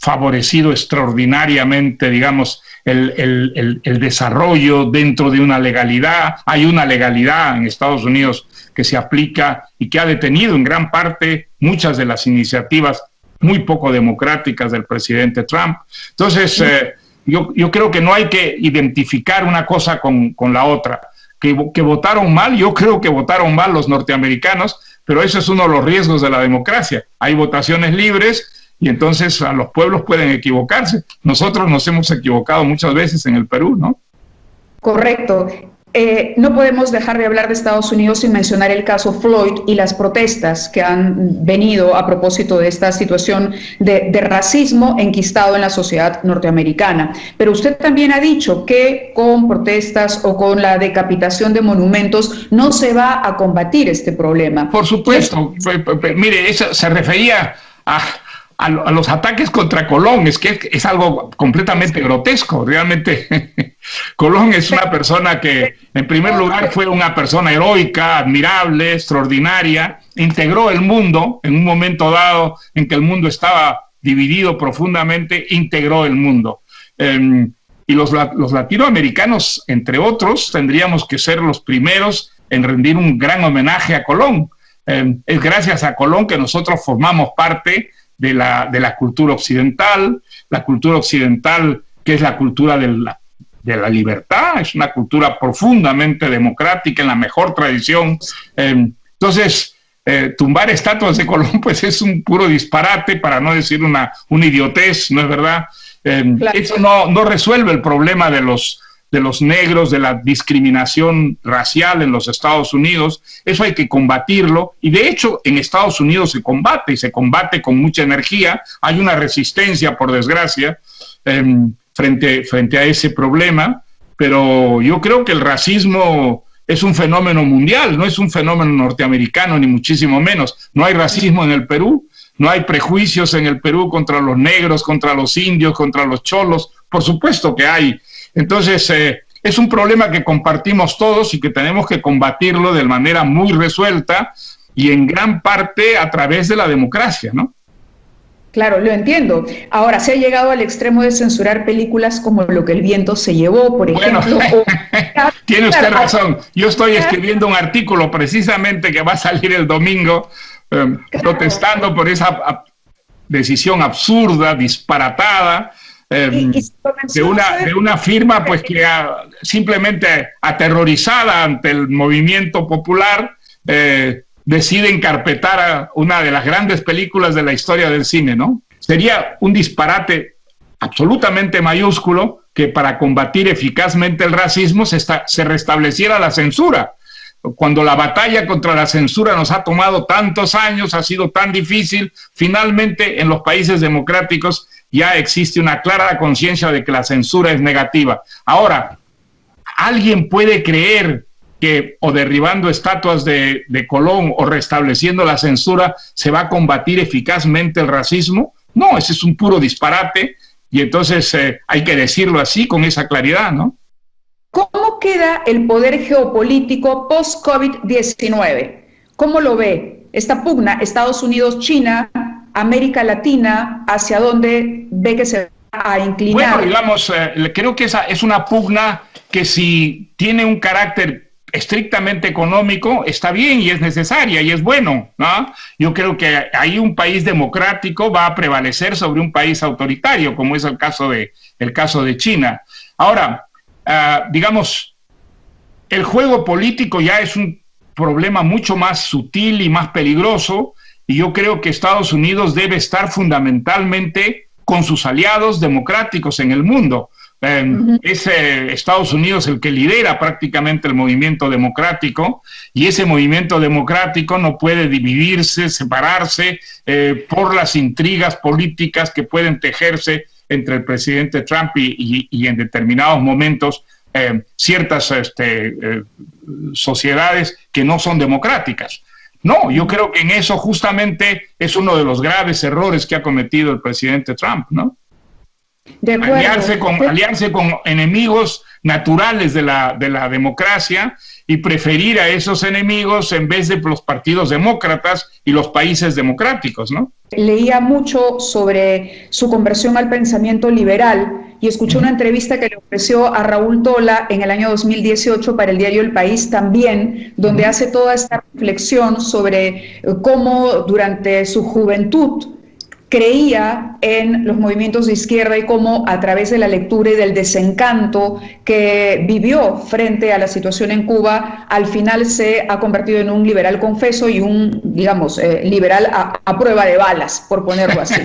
favorecido extraordinariamente, digamos, el desarrollo dentro de una legalidad. Hay una legalidad en Estados Unidos que se aplica y que ha detenido en gran parte muchas de las iniciativas muy poco democráticas del presidente Trump. Entonces, yo creo que no hay que identificar una cosa con la otra. Que votaron mal, yo creo que votaron mal los norteamericanos, pero eso es uno de los riesgos de la democracia. Hay votaciones libres, y entonces a los pueblos pueden equivocarse. Nosotros nos hemos equivocado muchas veces en el Perú, ¿no? Correcto. No podemos dejar de hablar de Estados Unidos sin mencionar el caso Floyd y las protestas que han venido a propósito de esta situación de racismo enquistado en la sociedad norteamericana. Pero usted también ha dicho que con protestas o con la decapitación de monumentos no se va a combatir este problema. Por supuesto. Mire, eso se refería a los ataques contra Colón, es que es algo completamente grotesco, realmente. Colón es una persona que, en primer lugar, fue una persona heroica, admirable, extraordinaria, integró el mundo en un momento dado en que el mundo estaba dividido profundamente, integró el mundo. Y los latinoamericanos, entre otros, tendríamos que ser los primeros en rendir un gran homenaje a Colón. Es gracias a Colón que nosotros formamos parte de la cultura occidental que es la cultura de la libertad, es una cultura profundamente democrática, en la mejor tradición. Entonces, tumbar estatuas de Colón, pues es un puro disparate, para no decir una idiotez, ¿no es verdad? Claro. Eso no resuelve el problema de los negros, de la discriminación racial en los Estados Unidos. Eso hay que combatirlo, y de hecho en Estados Unidos se combate, y se combate con mucha energía. Hay una resistencia, por desgracia, frente a ese problema, pero yo creo que el racismo es un fenómeno mundial, no es un fenómeno norteamericano, ni muchísimo menos. No hay racismo en el Perú, no hay prejuicios en el Perú contra los negros, contra los indios, contra los cholos. Por supuesto que hay. Entonces, es un problema que compartimos todos y que tenemos que combatirlo de manera muy resuelta y en gran parte a través de la democracia, ¿no? Claro, lo entiendo. Ahora, se ha llegado al extremo de censurar películas como Lo que el viento se llevó, por ejemplo. Bueno, tiene usted razón. Yo estoy escribiendo un artículo precisamente que va a salir el domingo, protestando por esa decisión absurda, disparatada, de una firma pues que simplemente aterrorizada ante el movimiento popular decide encarpetar a una de las grandes películas de la historia del cine, ¿no? Sería un disparate absolutamente mayúsculo que para combatir eficazmente el racismo se restableciera la censura. Cuando la batalla contra la censura nos ha tomado tantos años, ha sido tan difícil, finalmente en los países democráticos ya existe una clara conciencia de que la censura es negativa. Ahora, ¿alguien puede creer que o derribando estatuas de Colón o restableciendo la censura se va a combatir eficazmente el racismo? No, ese es un puro disparate, y entonces hay que decirlo así, con esa claridad, ¿no? ¿Cómo queda el poder geopolítico post-COVID-19? ¿Cómo lo ve esta pugna Estados Unidos-China, América Latina? ¿Hacia dónde ve que se va a inclinar? Bueno, digamos, creo que esa es una pugna que, si tiene un carácter estrictamente económico, está bien y es necesaria y es bueno, ¿no? Yo creo que ahí un país democrático va a prevalecer sobre un país autoritario, como es el caso de China. Ahora, digamos, el juego político ya es un problema mucho más sutil y más peligroso, y yo creo que Estados Unidos debe estar fundamentalmente con sus aliados democráticos en el mundo. Es Estados Unidos el que lidera prácticamente el movimiento democrático, y ese movimiento democrático no puede dividirse, separarse por las intrigas políticas que pueden tejerse entre el presidente Trump y en determinados momentos ciertas sociedades que no son democráticas. No, yo creo que en eso justamente es uno de los graves errores que ha cometido el presidente Trump, ¿no? Aliarse con enemigos naturales de la democracia y preferir a esos enemigos en vez de los partidos demócratas y los países democráticos, ¿no? Leía mucho sobre su conversión al pensamiento liberal y escuché una entrevista que le ofreció a Raúl Tola en el año 2018 para el diario El País también, donde hace toda esta reflexión sobre cómo durante su juventud creía en los movimientos de izquierda y cómo a través de la lectura y del desencanto que vivió frente a la situación en Cuba, al final se ha convertido en un liberal confeso y un, digamos, liberal a prueba de balas, por ponerlo así.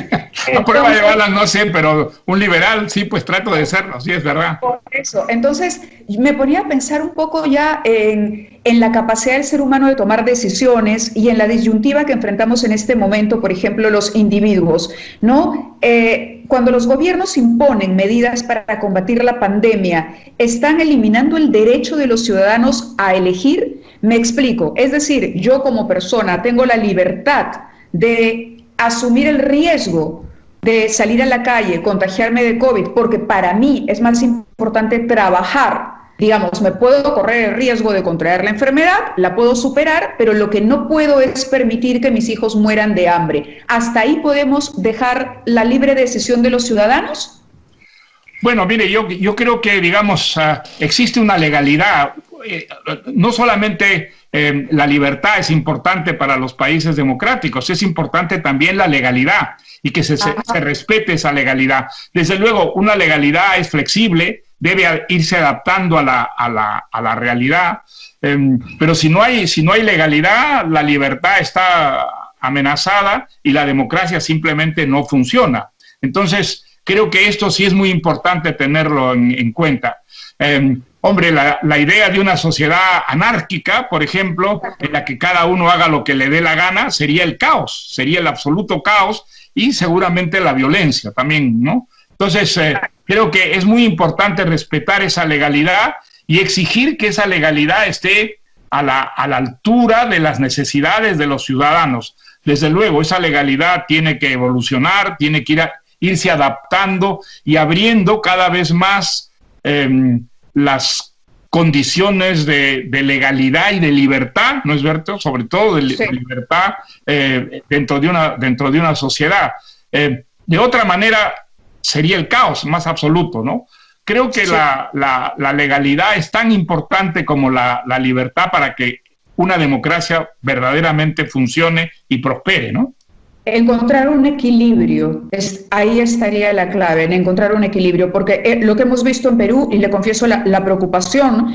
A prueba de balas no sé, pero un liberal sí, pues trato de serlo, sí, es verdad. Por eso, entonces me ponía a pensar un poco ya en la capacidad del ser humano de tomar decisiones y en la disyuntiva que enfrentamos en este momento, por ejemplo, los individuos, ¿no? Cuando los gobiernos imponen medidas para combatir la pandemia, ¿están eliminando el derecho de los ciudadanos a elegir? Me explico, es decir, yo como persona tengo la libertad de asumir el riesgo de salir a la calle, contagiarme de COVID, porque para mí es más importante trabajar. Digamos, me puedo correr el riesgo de contraer la enfermedad, la puedo superar, pero lo que no puedo es permitir que mis hijos mueran de hambre. ¿Hasta ahí podemos dejar la libre decisión de los ciudadanos? Bueno, mire, yo creo que, digamos, existe una legalidad. No solamente la libertad es importante para los países democráticos, es importante también la legalidad y que se respete esa legalidad. Desde luego, una legalidad es flexible, debe irse adaptando a la realidad, pero si no hay legalidad, la libertad está amenazada y la democracia simplemente no funciona. Entonces, creo que esto sí es muy importante tenerlo en cuenta. Hombre, la idea de una sociedad anárquica, por ejemplo, en la que cada uno haga lo que le dé la gana, sería el caos, sería el absoluto caos y seguramente la violencia también, ¿no? Entonces, creo que es muy importante respetar esa legalidad y exigir que esa legalidad esté a la altura de las necesidades de los ciudadanos. Desde luego, esa legalidad tiene que evolucionar, tiene que irse adaptando y abriendo cada vez más las condiciones de legalidad y de libertad, ¿no es cierto? Sobre todo de libertad dentro de una sociedad. De otra manera, sería el caos más absoluto, ¿no? Creo que la legalidad es tan importante como la libertad para que una democracia verdaderamente funcione y prospere, ¿no? Encontrar un equilibrio, ahí estaría la clave, en encontrar un equilibrio, porque lo que hemos visto en Perú, y le confieso la preocupación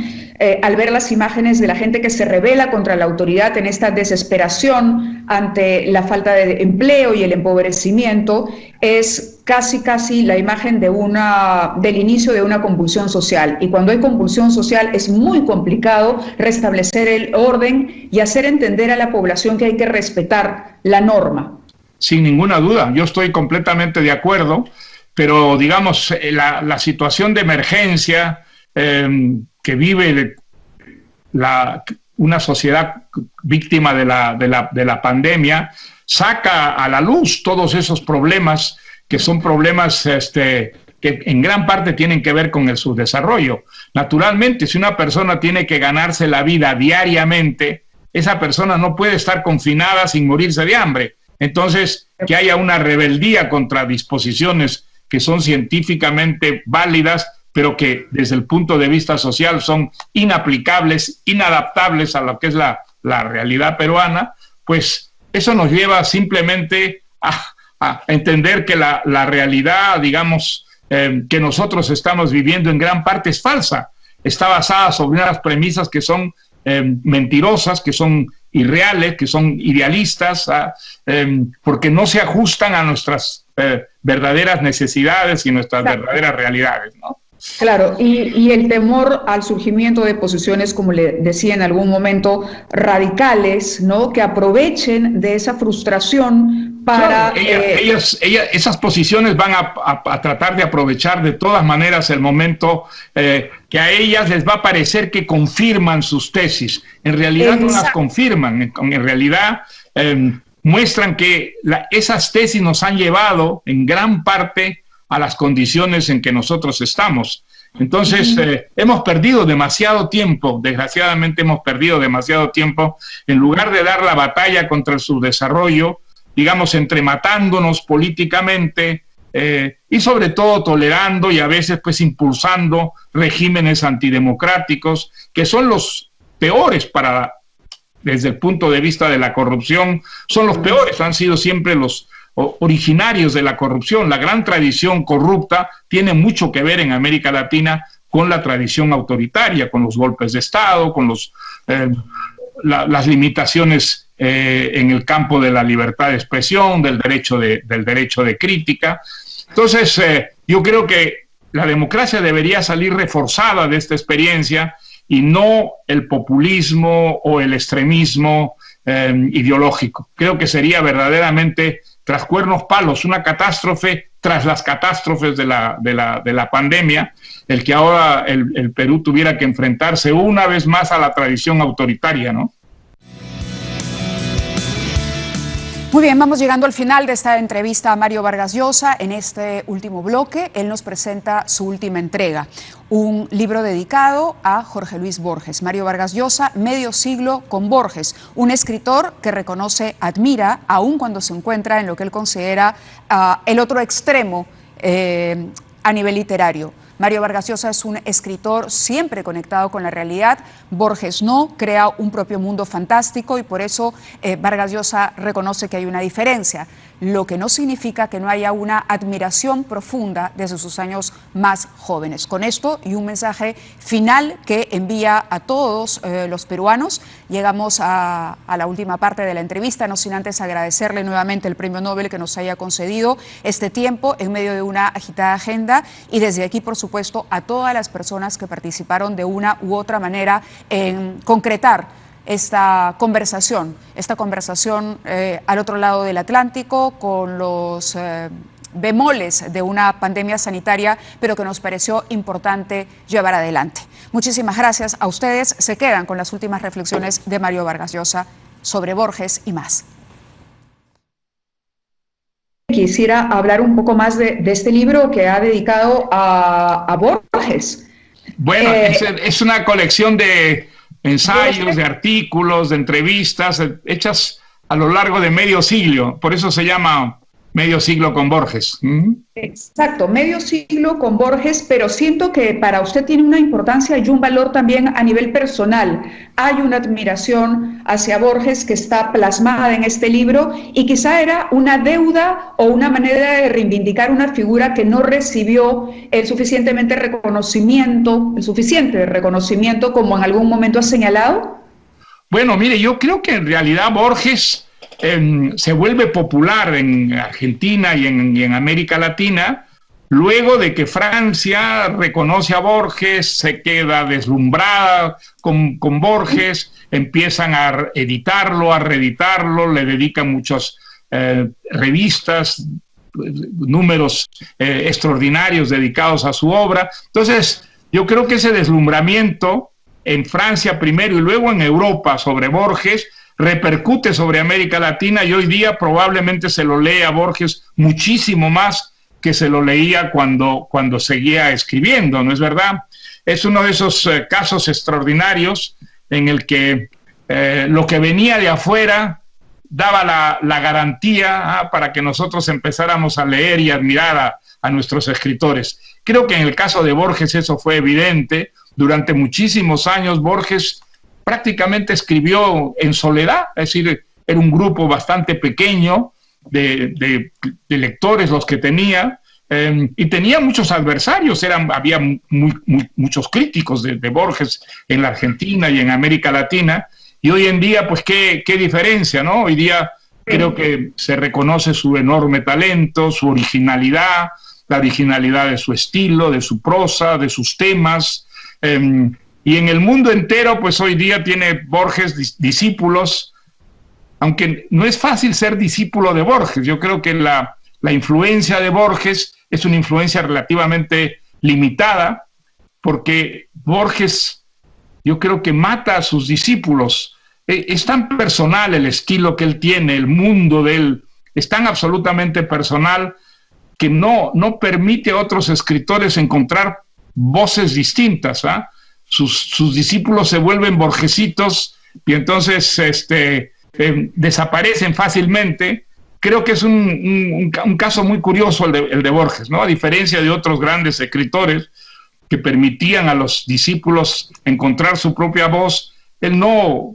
al ver las imágenes de la gente que se rebela contra la autoridad en esta desesperación ante la falta de empleo y el empobrecimiento, es casi la imagen del inicio de una convulsión social. Y cuando hay convulsión social es muy complicado restablecer el orden y hacer entender a la población que hay que respetar la norma. Sin ninguna duda, yo estoy completamente de acuerdo, pero digamos, la situación de emergencia que vive una sociedad víctima de la pandemia saca a la luz todos esos problemas que son problemas que en gran parte tienen que ver con el subdesarrollo. Naturalmente, si una persona tiene que ganarse la vida diariamente, esa persona no puede estar confinada sin morirse de hambre. Entonces, que haya una rebeldía contra disposiciones que son científicamente válidas, pero que desde el punto de vista social son inaplicables, inadaptables a lo que es la realidad peruana, pues eso nos lleva simplemente a entender que la realidad, digamos, que nosotros estamos viviendo en gran parte es falsa. Está basada sobre unas premisas que son mentirosas, que son irreales, que son idealistas, porque no se ajustan a nuestras verdaderas necesidades y nuestras verdaderas realidades, ¿no? Claro, y el temor al surgimiento de posiciones, como le decía en algún momento, radicales, ¿no? Que aprovechen de esa frustración para... Claro, esas posiciones van a tratar de aprovechar de todas maneras el momento que a ellas les va a parecer que confirman sus tesis. En realidad no las confirman, en realidad muestran que esas tesis nos han llevado en gran parte a las condiciones en que nosotros estamos. Entonces, hemos perdido demasiado tiempo, desgraciadamente hemos perdido demasiado tiempo, en lugar de dar la batalla contra el subdesarrollo, digamos, entrematándonos políticamente y sobre todo tolerando y a veces pues impulsando regímenes antidemocráticos que son los peores desde el punto de vista de la corrupción, son los peores, han sido siempre los originarios de la corrupción. La gran tradición corrupta tiene mucho que ver en América Latina con la tradición autoritaria, con los golpes de Estado, con las limitaciones en el campo de la libertad de expresión, del derecho de crítica. Entonces, yo creo que la democracia debería salir reforzada de esta experiencia y no el populismo o el extremismo ideológico. Creo que sería verdaderamente, tras cuernos palos, una catástrofe tras las catástrofes de la pandemia, el que ahora el Perú tuviera que enfrentarse una vez más a la tradición autoritaria, ¿no? Muy bien, vamos llegando al final de esta entrevista a Mario Vargas Llosa. En este último bloque, él nos presenta su última entrega, un libro dedicado a Jorge Luis Borges. Mario Vargas Llosa, Medio siglo con Borges, un escritor que reconoce, admira, aun cuando se encuentra en lo que él considera el otro extremo a nivel literario. Mario Vargas Llosa es un escritor siempre conectado con la realidad. Borges no, crea un propio mundo fantástico y por eso Vargas Llosa reconoce que hay una diferencia, lo que no significa que no haya una admiración profunda desde sus años más jóvenes. Con esto y un mensaje final que envía a todos los peruanos, llegamos a la última parte de la entrevista, no sin antes agradecerle nuevamente el Premio Nobel que nos haya concedido este tiempo en medio de una agitada agenda y desde aquí, por supuesto, a todas las personas que participaron de una u otra manera en concretar esta conversación al otro lado del Atlántico con los bemoles de una pandemia sanitaria, pero que nos pareció importante llevar adelante. Muchísimas gracias a ustedes. Se quedan con las últimas reflexiones de Mario Vargas Llosa sobre Borges y más. Quisiera hablar un poco más de este libro que ha dedicado a Borges. Bueno, es una colección de ensayos, de artículos, de entrevistas hechas a lo largo de medio siglo. Por eso se llama Medio siglo con Borges. Exacto, medio siglo con Borges, pero siento que para usted tiene una importancia y un valor también a nivel personal. Hay una admiración hacia Borges que está plasmada en este libro y quizá era una deuda o una manera de reivindicar una figura que no recibió el suficiente reconocimiento como en algún momento ha señalado. Bueno, mire, yo creo que en realidad Borges se vuelve popular en Argentina y en América Latina luego de que Francia reconoce a Borges, se queda deslumbrada con Borges, empiezan a editarlo, a reeditarlo, le dedican muchas revistas, números extraordinarios dedicados a su obra. Entonces, yo creo que ese deslumbramiento en Francia primero y luego en Europa sobre Borges repercute sobre América Latina y hoy día probablemente se lo lee a Borges muchísimo más que se lo leía cuando seguía escribiendo, ¿no es verdad? Es uno de esos casos extraordinarios en el que lo que venía de afuera daba la garantía para que nosotros empezáramos a leer y admirar a nuestros escritores. Creo que en el caso de Borges eso fue evidente. Durante muchísimos años Borges prácticamente escribió en soledad, es decir, era un grupo bastante pequeño de lectores los que tenía, y tenía muchos adversarios, había muchos críticos de Borges en la Argentina y en América Latina, y hoy en día, pues, qué diferencia, ¿no? Hoy día creo que se reconoce su enorme talento, su originalidad, la originalidad de su estilo, de su prosa, de sus temas, y en el mundo entero, pues hoy día tiene Borges discípulos, aunque no es fácil ser discípulo de Borges. Yo creo que la influencia de Borges es una influencia relativamente limitada, porque Borges, yo creo que mata a sus discípulos. Es tan personal el estilo que él tiene, el mundo de él, es tan absolutamente personal que no permite a otros escritores encontrar voces distintas, ¿ah? Sus discípulos se vuelven borgesitos y entonces desaparecen fácilmente. Creo que es un caso muy curioso el de Borges, ¿no? A diferencia de otros grandes escritores que permitían a los discípulos encontrar su propia voz, él no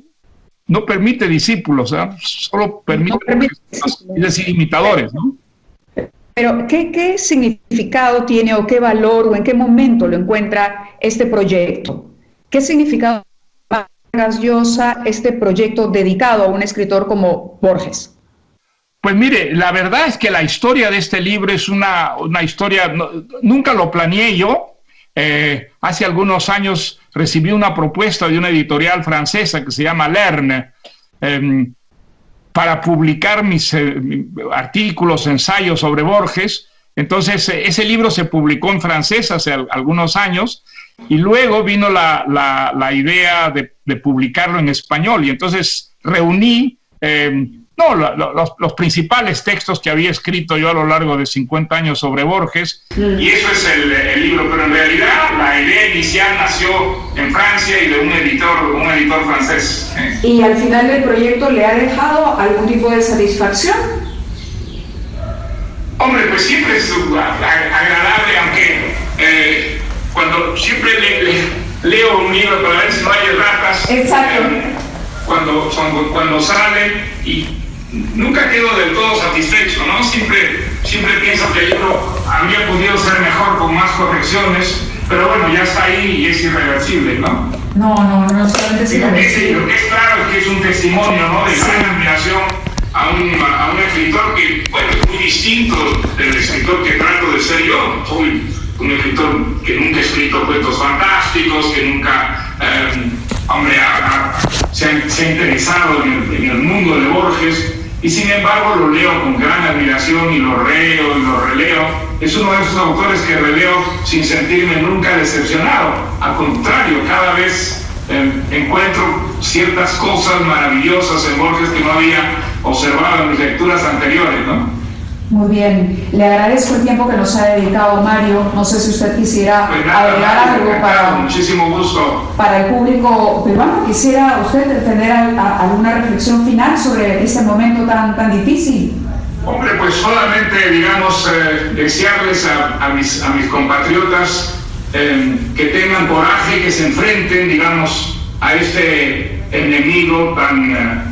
no permite discípulos, solo permite, es decir, imitadores, ¿no? Pero, ¿qué significado tiene o qué valor o en qué momento lo encuentra este proyecto? ¿Qué significado tiene Vargas Llosa este proyecto dedicado a un escritor como Borges? Pues mire, la verdad es que la historia de este libro es una historia, nunca lo planeé yo. Hace algunos años recibí una propuesta de una editorial francesa que se llama Lerne, para publicar mis artículos, ensayos sobre Borges. Entonces, ese libro se publicó en francés hace algunos años, y luego vino la idea de publicarlo en español, y entonces reuní los principales textos que había escrito yo a lo largo de 50 años sobre Borges, y eso es el libro, pero en realidad la idea inicial nació en Francia y de un editor francés. ¿Y al final del proyecto le ha dejado algún tipo de satisfacción? Hombre, pues siempre es agradable, aunque cuando siempre leo un libro para ver si no hay erratas. Exacto. Cuando sale, y nunca quedo del todo satisfecho, ¿no? Siempre pienso que el libro habría podido ser mejor con más correcciones, pero bueno, ya está ahí y es irreversible, ¿no? No solamente es irreversible. Lo que es claro es que es un testimonio, ¿no?, de gran admiración a un escritor que, bueno, es muy distinto del escritor que trato de ser yo. Soy un escritor que nunca ha escrito cuentos fantásticos, que nunca se ha interesado en el mundo de Borges, y sin embargo lo leo con gran admiración y lo leo y lo releo. Es uno de esos autores que releo sin sentirme nunca decepcionado. Al contrario, cada vez encuentro ciertas cosas maravillosas en Borges que no había observado en mis lecturas anteriores, ¿no? Muy bien, le agradezco el tiempo que nos ha dedicado, Mario. No sé si usted quisiera agregar algo muchísimo gusto. Para el público peruano. ¿Quisiera usted tener alguna reflexión final sobre este momento tan difícil? Hombre, pues solamente, digamos, desearles a mis compatriotas que tengan coraje, que se enfrenten, digamos, a este enemigo tan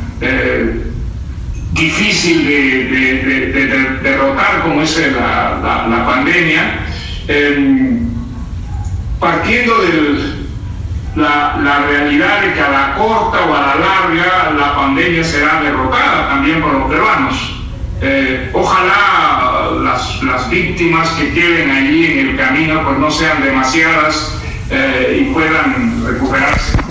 difícil de derrotar como es la pandemia, partiendo de la realidad de que a la corta o a la larga la pandemia será derrotada también por los peruanos. Ojalá las víctimas que queden allí en el camino pues no sean demasiadas y puedan recuperarse.